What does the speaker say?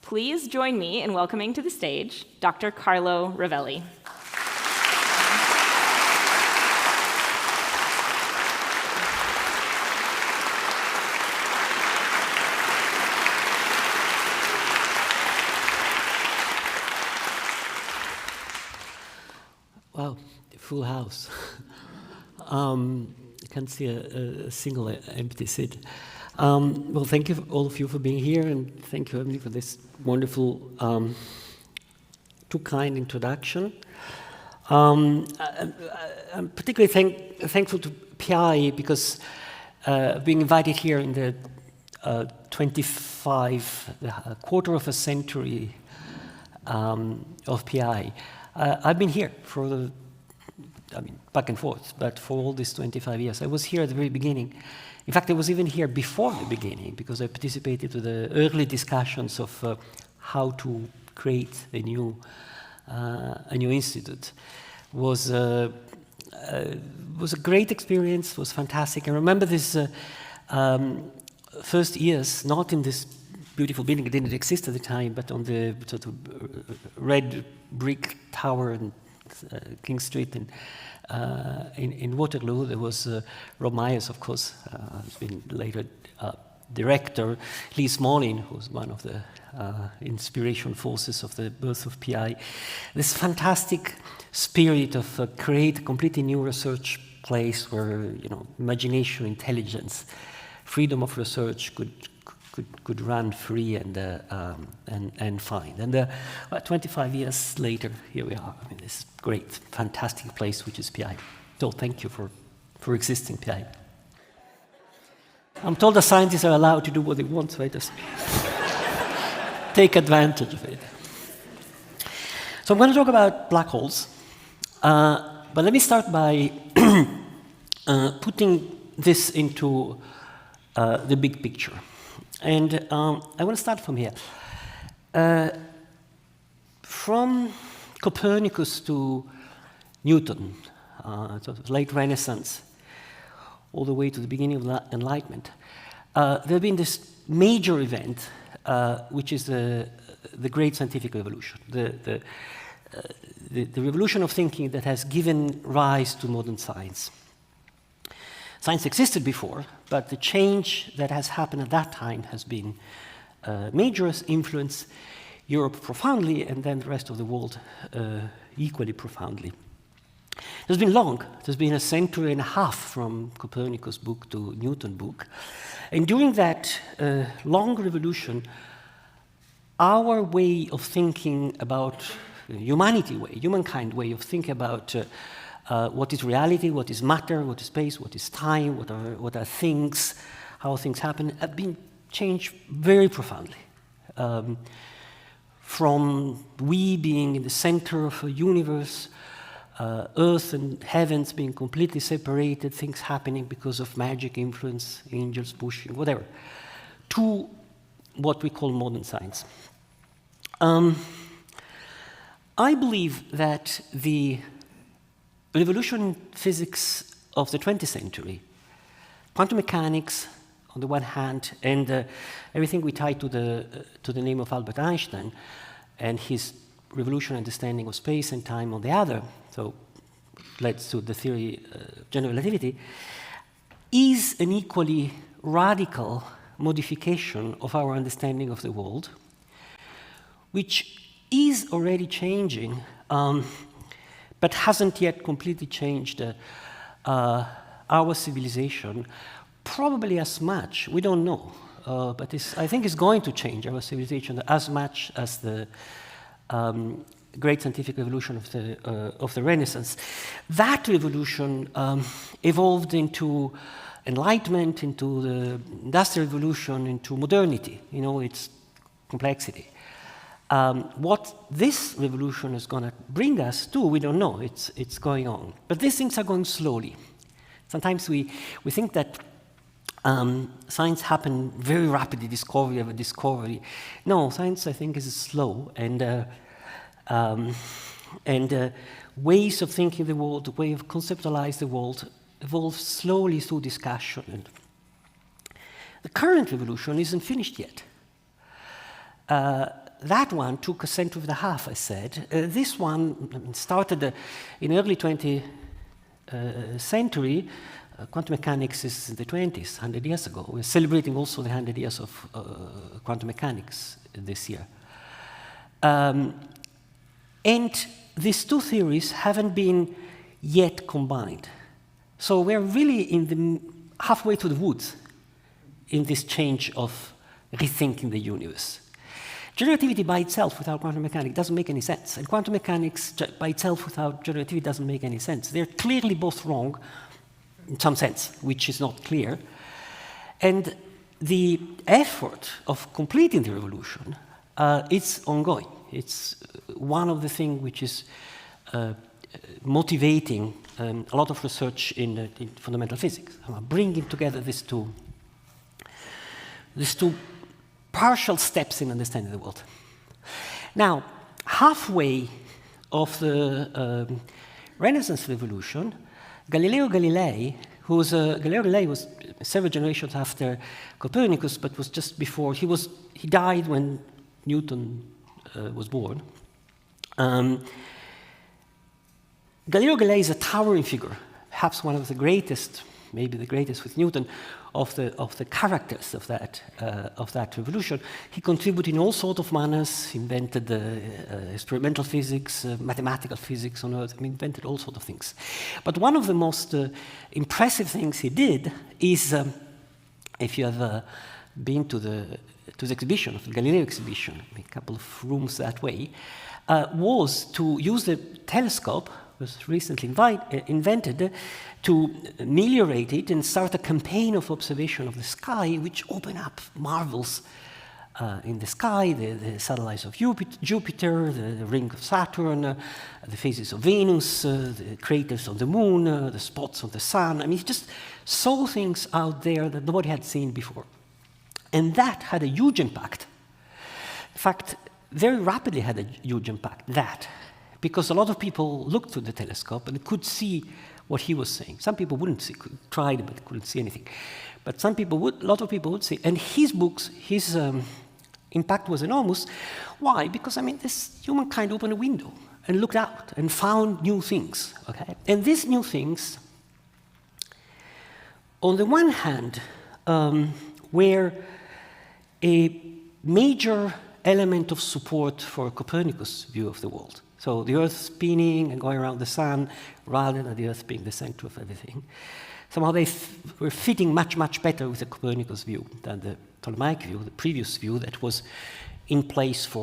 Please join me in welcoming to the stage Dr. Károló Rowoly. Wow, full house. I can't see a single empty seat. Well, thank you all of you for being here, and thank you, Emily, for this wonderful, too kind introduction. I'm particularly thankful to PI because being invited here in the quarter of a century of PI. I've been here for back and forth, but for all these 25 years. I was here at the very beginning. In fact, I was even here before the beginning because I participated to the early discussions of how to create a new institute. Was a great experience. Was fantastic. I remember this first years, not in this beautiful building. It didn't exist at the time, but on the sort of red brick tower in King Street in Waterloo. There was Rob Myers, of course, who's been later director, Lee Smolin, who's one of the inspiration forces of the birth of PI. This fantastic spirit of create a completely new research place where imagination, intelligence, freedom of research could run free and fine. And 25 years later, here we are. This great, fantastic place, which is PI. So thank you for existing, PI. I'm told the scientists are allowed to do what they want, so I just take advantage of it. So I'm going to talk about black holes, but let me start by putting this into the big picture. And I want to start from here. From Copernicus to Newton, sort of late Renaissance, all the way to the beginning of the Enlightenment, there have been this major event, which is the great scientific revolution, the revolution of thinking that has given rise to modern science. Science existed before, but the change that has happened at that time has been major, influenced Europe profoundly, and then the rest of the world equally profoundly. There's been long. There's been a century and a half from Copernicus' book to Newton's book. And during that long revolution, our way of thinking about humankind way of thinking about what is reality, what is matter, what is space, what is time, what are things, how things happen, have been changed very profoundly. From we being in the center of a universe, Earth and heavens being completely separated, things happening because of magic influence, angels pushing, whatever, to what we call modern science. I believe that the revolution in physics of the 20th century, quantum mechanics on the one hand, and everything we tie to the name of Albert Einstein and his revolutionary understanding of space and time on the other, so led to the theory of general relativity, is an equally radical modification of our understanding of the world, which is already changing, but hasn't yet completely changed our civilization, probably as much, we don't know, but I think it's going to change our civilization as much as the great scientific revolution of the Renaissance. That revolution evolved into enlightenment, into the industrial revolution, into modernity, its complexity. What this revolution is going to bring us to, we don't know. It's going on. But these things are going slowly. Sometimes we think that science happened very rapidly, discovery over discovery. No, science, I think, is slow. And ways of thinking the world, the way of conceptualize the world, evolve slowly through discussion. And the current revolution isn't finished yet. that one took a century and a half, I said. This one started in early 20th century. Quantum mechanics is in the 20s, 100 years ago. We're celebrating also the 100 years of quantum mechanics this year. And these two theories haven't been yet combined. So we're really in the halfway to the woods in this change of rethinking the universe. General relativity by itself without quantum mechanics doesn't make any sense. And quantum mechanics by itself without general relativity doesn't make any sense. They're clearly both wrong in some sense, which is not clear. And the effort of completing the revolution is ongoing. It's one of the things which is motivating a lot of research in fundamental physics, bringing together these two partial steps in understanding the world. Now, halfway of the Renaissance revolution, Galileo Galilei was several generations after Copernicus, but was just before. He died when Newton was born. Galileo Galilei is a towering figure, perhaps one of the greatest, maybe the greatest with Newton, of the characters of that revolution. He contributed in all sorts of manners. He invented experimental physics, mathematical physics on Earth. I mean, invented all sorts of things. But one of the most impressive things he did is, if you have been to the exhibition, of the Galileo exhibition, a couple of rooms that way, was to use the telescope, was recently invented, to ameliorate it and start a campaign of observation of the sky, which opened up marvels in the sky, the satellites of Jupiter, the ring of Saturn, the phases of Venus, the craters on the moon, the spots on the sun. I mean, he just saw things out there that nobody had seen before. And that had a huge impact. In fact, very rapidly had a huge impact, because a lot of people looked through the telescope and could see what he was saying. Some people wouldn't see, tried but couldn't see anything. But some people would, a lot of people would see. And his books, his impact was enormous. Why? Because, I mean, this humankind opened a window and looked out and found new things, okay? And these new things, on the one hand, were a major element of support for Copernicus' view of the world. So the Earth spinning and going around the sun, rather than the Earth being the center of everything. Somehow they were fitting much, much better with the Copernicus view than the Ptolemaic view, the previous view that was in place for